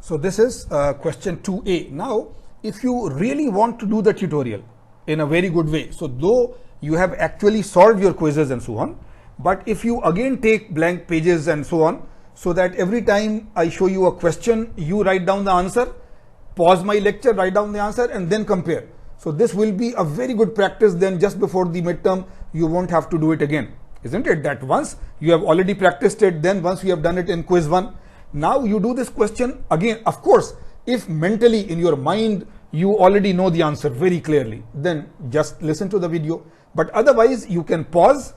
So this is question 2A. Now, if you really want to do the tutorial in a very good way, so though you have actually solved your quizzes and so on, but if you again take blank pages and so on, so that every time I show you a question, you write down the answer, pause my lecture, write down the answer and then compare. So this will be a very good practice. Then just before the midterm, you won't have to do it again, isn't it? That once you have already practiced it, then once you have done it in quiz 1, now you do this question again. Of course, if mentally in your mind you already know the answer very clearly, then just listen to the video. But otherwise, you can pause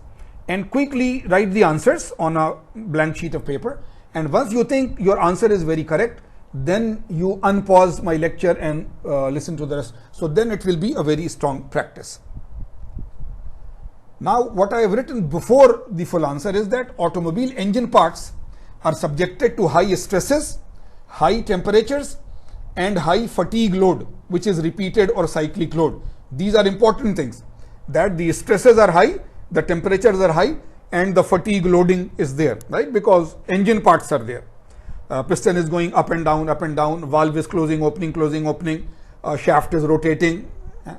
and quickly write the answers on a blank sheet of paper. And once you think your answer is very correct, then you unpause my lecture and listen to the rest. So then it will be a very strong practice. Now, what I have written before the full answer is that automobile engine parts are subjected to high stresses, high temperatures, and high fatigue load, which is repeated or cyclic load. These are important things, that the stresses are high, the temperatures are high, and the fatigue loading is there, right? Because engine parts are there. Piston is going up and down, valve is closing, opening, shaft is rotating.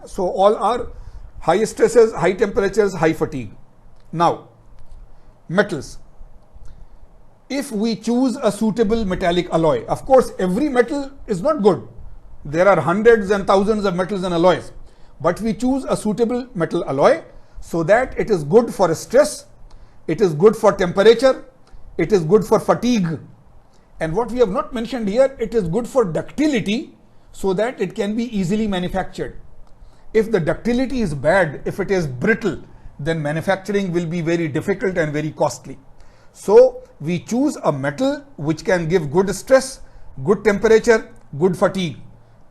So all are high stresses, high temperatures, high fatigue. Now, metals. If we choose a suitable metallic alloy, of course, every metal is not good. There are hundreds and thousands of metals and alloys, but we choose a suitable metal alloy so that it is good for stress, it is good for temperature, it is good for fatigue. And what we have not mentioned here, it is good for ductility so that it can be easily manufactured. If the ductility is bad, if it is brittle, then manufacturing will be very difficult and very costly. So we choose a metal which can give good stress, good temperature, good fatigue,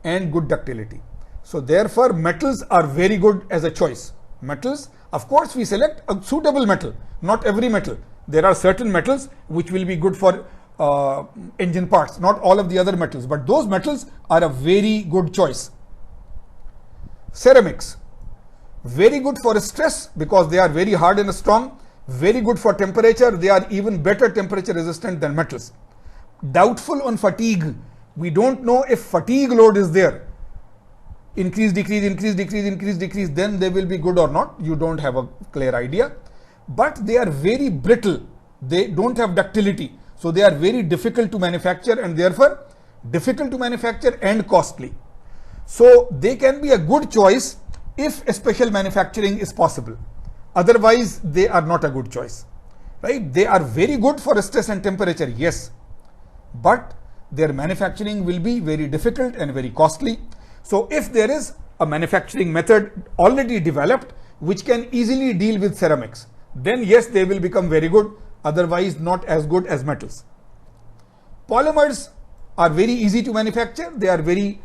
and good ductility. So therefore, metals are very good as a choice. Metals, of course, we select a suitable metal, not every metal. There are certain metals which will be good for engine parts, not all of the other metals, but those metals are a very good choice. Ceramics, very good for stress because they are very hard and strong, very good for temperature, they are even better temperature resistant than metals. Doubtful on fatigue, we don't know if fatigue load is there. Increase, decrease, increase, decrease, increase, decrease, then they will be good or not, you don't have a clear idea. But they are very brittle, they don't have ductility, so they are very difficult to manufacture and therefore difficult to manufacture and costly. So they can be a good choice if special manufacturing is possible. Otherwise, they are not a good choice, right? They are very good for stress and temperature, yes, but their manufacturing will be very difficult and very costly. So if there is a manufacturing method already developed which can easily deal with ceramics, then yes, they will become very good, otherwise not as good as metals. Polymers are very easy to manufacture, they are very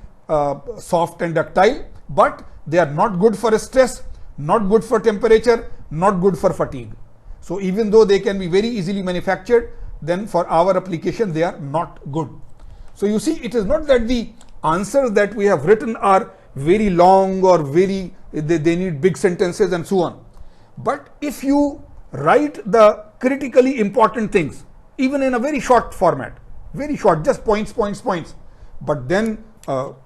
soft and ductile, but they are not good for stress, not good for temperature, not good for fatigue. So even though they can be very easily manufactured, then for our application they are not good. So you see, it is not that the answers that we have written are very long or they need big sentences and so on. But if you write the critically important things, even in a very short format, very short, just points, but then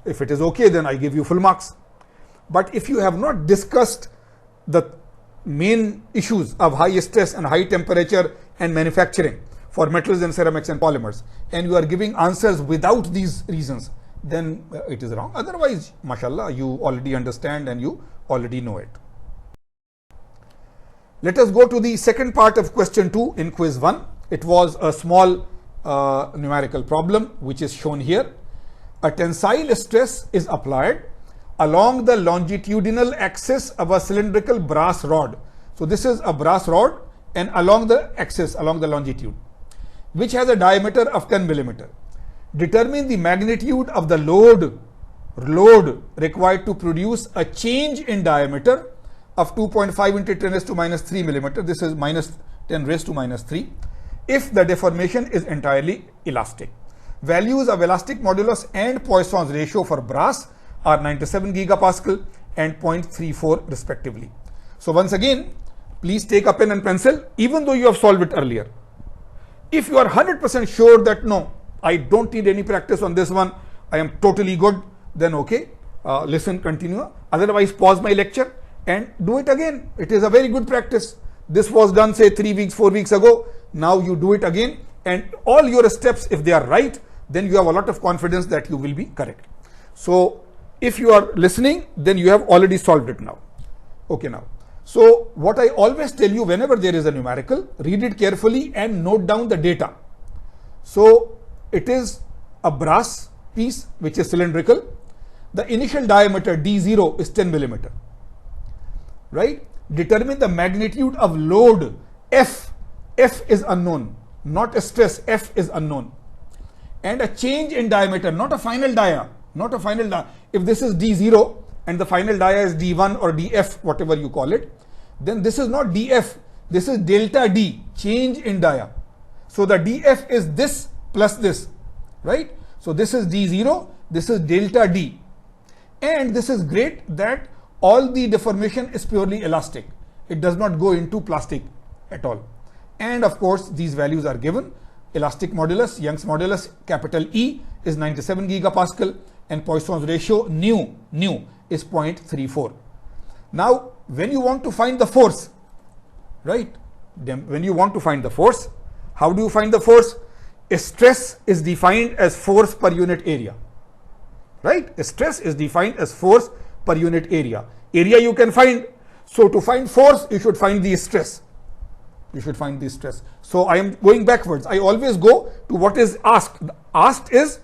if it is okay, then I give you full marks. But if you have not discussed the main issues of high stress and high temperature and manufacturing for metals and ceramics and polymers, and you are giving answers without these reasons, then it is wrong. Otherwise, mashallah, you already understand and you already know it. Let us go to the second part of question 2 in quiz 1. It was a small numerical problem which is shown here. A tensile stress is applied along the longitudinal axis of a cylindrical brass rod. So this is a brass rod and along the axis, along the longitude, which has a diameter of 10 millimeter. Determine the magnitude of the load required to produce a change in diameter of 2.5 into 10 raised to minus 3 millimeter. This is minus 10 raised to minus 3 if the deformation is entirely elastic. Values of elastic modulus and Poisson's ratio for brass are 97 gigapascal and 0.34 respectively. So once again, please take a pen and pencil, even though you have solved it earlier. If you are 100% sure that no, I don't need any practice on this one, I am totally good, then okay, listen, continue. Otherwise, pause my lecture and do it again. It is a very good practice. This was done say 3 weeks, 4 weeks ago. Now you do it again, and all your steps, if they are right, then you have a lot of confidence that you will be correct. So if you are listening, then you have already solved it now. Okay, now. So what I always tell you, whenever there is a numerical, read it carefully and note down the data. So it is a brass piece which is cylindrical. The initial diameter D0 is 10 millimeter. Right? Determine the magnitude of load F. F is unknown, not a stress. F is unknown. And a change in diameter, not a final dia. Not a final dia. If this is D0 and the final dia is D1 or DF, whatever you call it, then this is not DF. This is delta D, change in dia. So the DF is this plus this, right? So this is D0, this is delta D. And this is great that all the deformation is purely elastic. It does not go into plastic at all. And of course, these values are given. Elastic modulus, Young's modulus, capital E is 97 gigapascal, and Poisson's ratio nu is 0.34. Now, when you want to find the force, right? Then when you want to find the force, how do you find the force? A stress is defined as force per unit area, right? A stress is defined as force per unit area. Area you can find. So to find force, you should find the stress. You should find the stress. So I am going backwards. I always go to what is asked. Asked is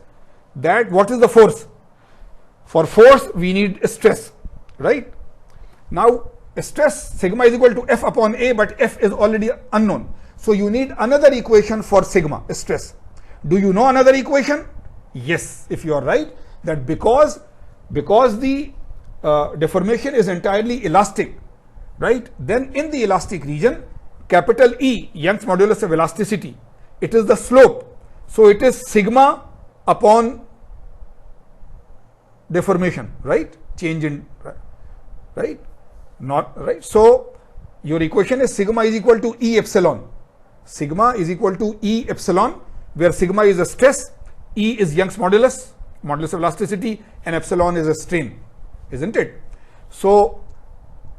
that what is the force? For force, we need a stress, right? Now, a stress sigma is equal to F upon A, but F is already unknown. So you need another equation for sigma, stress. Do you know another equation? Yes, if you are right, that because the deformation is entirely elastic, right? Then in the elastic region, capital E, Young's modulus of elasticity, it is the slope. So it is sigma upon deformation, right? Change in, right? Not right. So your equation is sigma is equal to E epsilon. Sigma is equal to E epsilon, where sigma is a stress, E is Young's modulus, modulus of elasticity, and epsilon is a strain, isn't it? So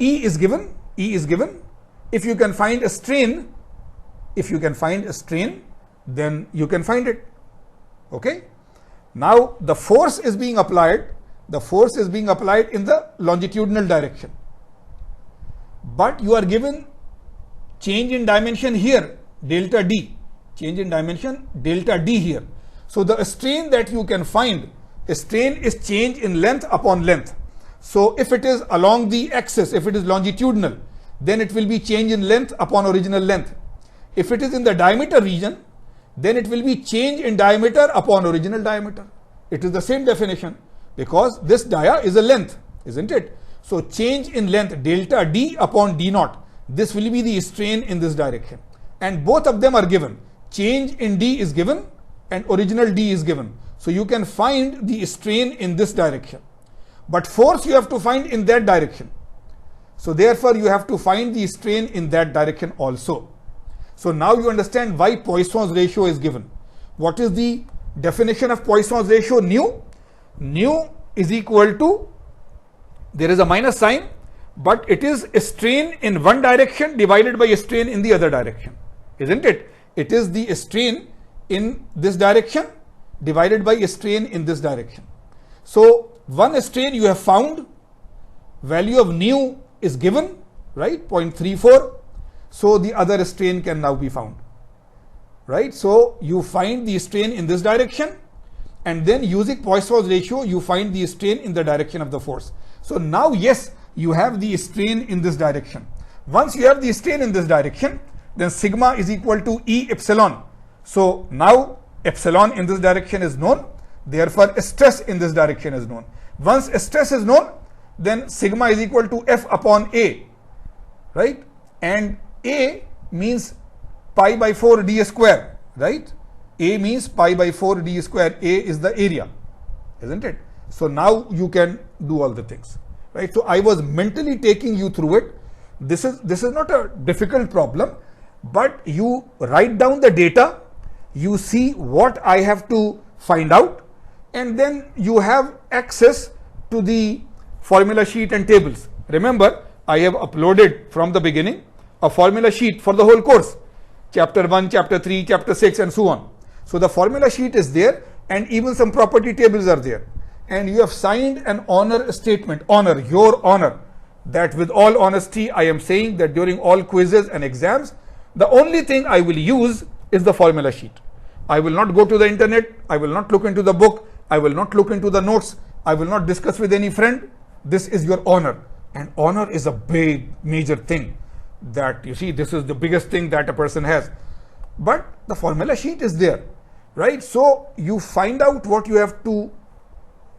E is given. If you can find a strain, then you can find it. Okay. Now the force is being applied. The force is being applied in the longitudinal direction. But you are given change in dimension here, delta D. Change in dimension, delta D here. So the strain that you can find, a strain is change in length upon length. So if it is along the axis, if it is longitudinal, then it will be change in length upon original length. If it is in the diameter region, then it will be change in diameter upon original diameter. It is the same definition because this dia is a length, isn't it? So change in length delta D upon D naught, this will be the strain in this direction. And both of them are given. Change in D is given and original D is given. So you can find the strain in this direction. But force you have to find in that direction. So therefore you have to find the strain in that direction also. So now you understand why Poisson's ratio is given. What is the definition of Poisson's ratio? Nu. Nu is equal to, there is a minus sign, but it is a strain in one direction divided by a strain in the other direction, isn't it? It is the strain in this direction divided by a strain in this direction. So one strain you have found, value of nu is given, right, 0.34. So the other strain can now be found, right? So you find the strain in this direction, and then using Poisson's ratio, you find the strain in the direction of the force. So now, yes, you have the strain in this direction. Once you have the strain in this direction, then sigma is equal to E epsilon. So now epsilon in this direction is known. Therefore, stress in this direction is known. Once stress is known, then sigma is equal to F upon A, right? And A means pi by 4 d square, right? A means pi by 4 d square. A is the area, isn't it? So now you can do all the things, right? So I was mentally taking you through it. This is not a difficult problem, but you write down the data, you see what I have to find out, and then you have access to the formula sheet and tables. Remember, I have uploaded from the beginning a formula sheet for the whole course, chapter 1, chapter 3, chapter 6, and so on. So the formula sheet is there, and even some property tables are there. And you have signed an honor statement, honor, your honor, that with all honesty I am saying that during all quizzes and exams, the only thing I will use is the formula sheet. I will not go to the internet, I will not look into the book, I will not look into the notes, I will not discuss with any friend. This is your honor, and honor is a big major thing that, you see, this is the biggest thing that a person has. But the formula sheet is there, right? So you find out what you have to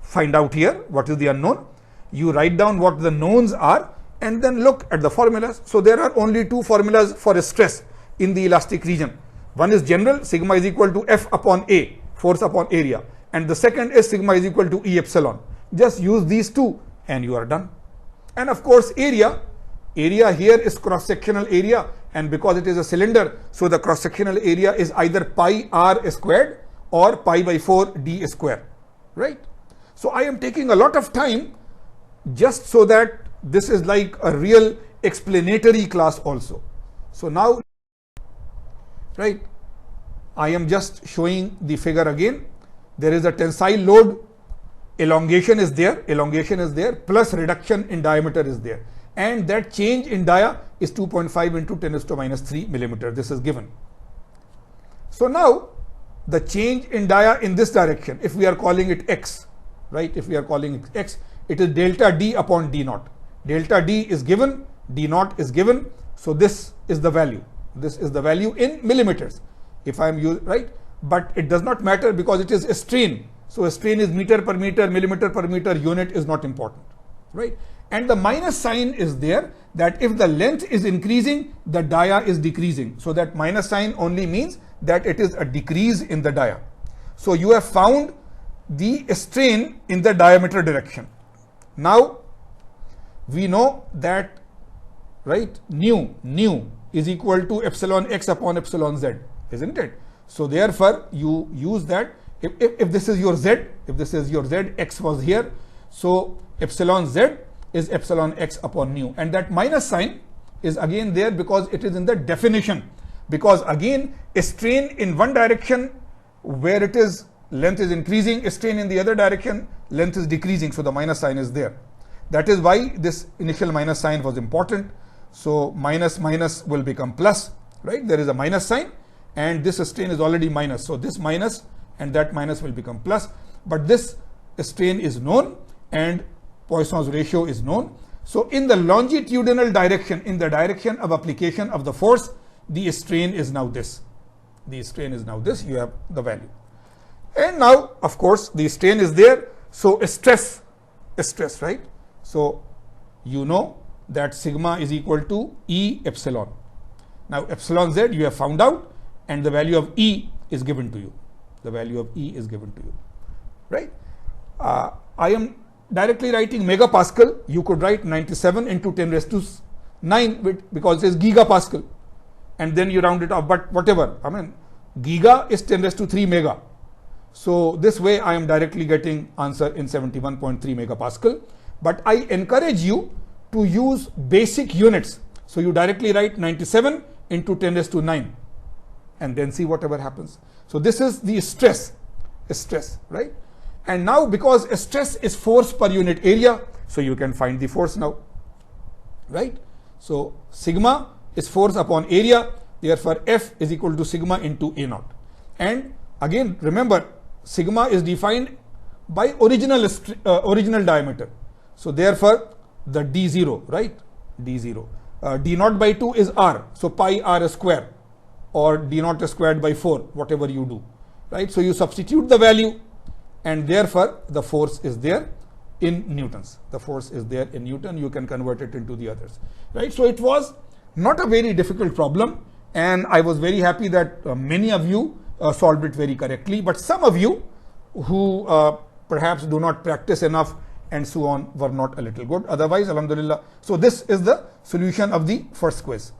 find out here, what is the unknown. You write down what the knowns are, and then look at the formulas. So there are only two formulas for stress in the elastic region. One is general, sigma is equal to F upon A, force upon area. And the second is sigma is equal to E epsilon. Just use these two and you are done. And of course, area here is cross-sectional area, and because it is a cylinder, so the cross-sectional area is either pi r squared or pi by 4 d square, right? So I am taking a lot of time just so that this is like a real explanatory class also. So now, right, I am just showing the figure again. There is a tensile load, elongation is there, plus reduction in diameter is there. And that change in dia is 2.5 into 10 to minus 3 millimeter. This is given. So now the change in dia in this direction, if we are calling it x, right? If we are calling it x, it is delta d upon d naught. Delta d is given, d naught is given. So this is the value. This is the value in millimeters. If I am using, right? But it does not matter because it is a strain. So a strain is meter per meter, millimeter per meter, unit is not important, right? And the minus sign is there that if the length is increasing, the dia is decreasing. So that minus sign only means that it is a decrease in the dia. So you have found the strain in the diameter direction. Now we know that, right, nu is equal to epsilon x upon epsilon z, isn't it? So therefore you use that. If this is your z, x was here, so epsilon z is epsilon x upon nu, and that minus sign is again there because it is in the definition, because again a strain in one direction where it is length is increasing, a strain in the other direction length is decreasing, so the minus sign is there. That is why this initial minus sign was important. So minus will become plus, right? There is a minus sign and this strain is already minus, so this minus and that minus will become plus, but this strain is known and Poisson's ratio is known. So in the longitudinal direction, in the direction of application of the force, the strain is now this. You have the value. And now, of course, the strain is there. So stress, right? So you know that sigma is equal to E epsilon. Now epsilon z you have found out, and the value of E is given to you. Right? I am directly writing megapascal. You could write 97 into 10 raised to 9 because it is gigapascal, and then you round it off, but whatever. I mean, giga is 10 raised to 3 mega. So this way I am directly getting answer in 71.3 megapascal. But I encourage you to use basic units. So you directly write 97 into 10 raised to 9 and then see whatever happens. So this is the stress, right? And now because stress is force per unit area, so you can find the force now, right? So sigma is force upon area, therefore F is equal to sigma into A naught. And again, remember, sigma is defined by original diameter. So therefore the D0, right? D0. D naught by 2 is R, so pi R square, or D naught squared by 4, whatever you do, right? So you substitute the value, and therefore the force is there in newtons. You can convert it into the others, right? So it was not a very difficult problem, and I was very happy that many of you solved it very correctly, but some of you who perhaps do not practice enough and so on were not a little good. Otherwise, alhamdulillah. So this is the solution of the first quiz.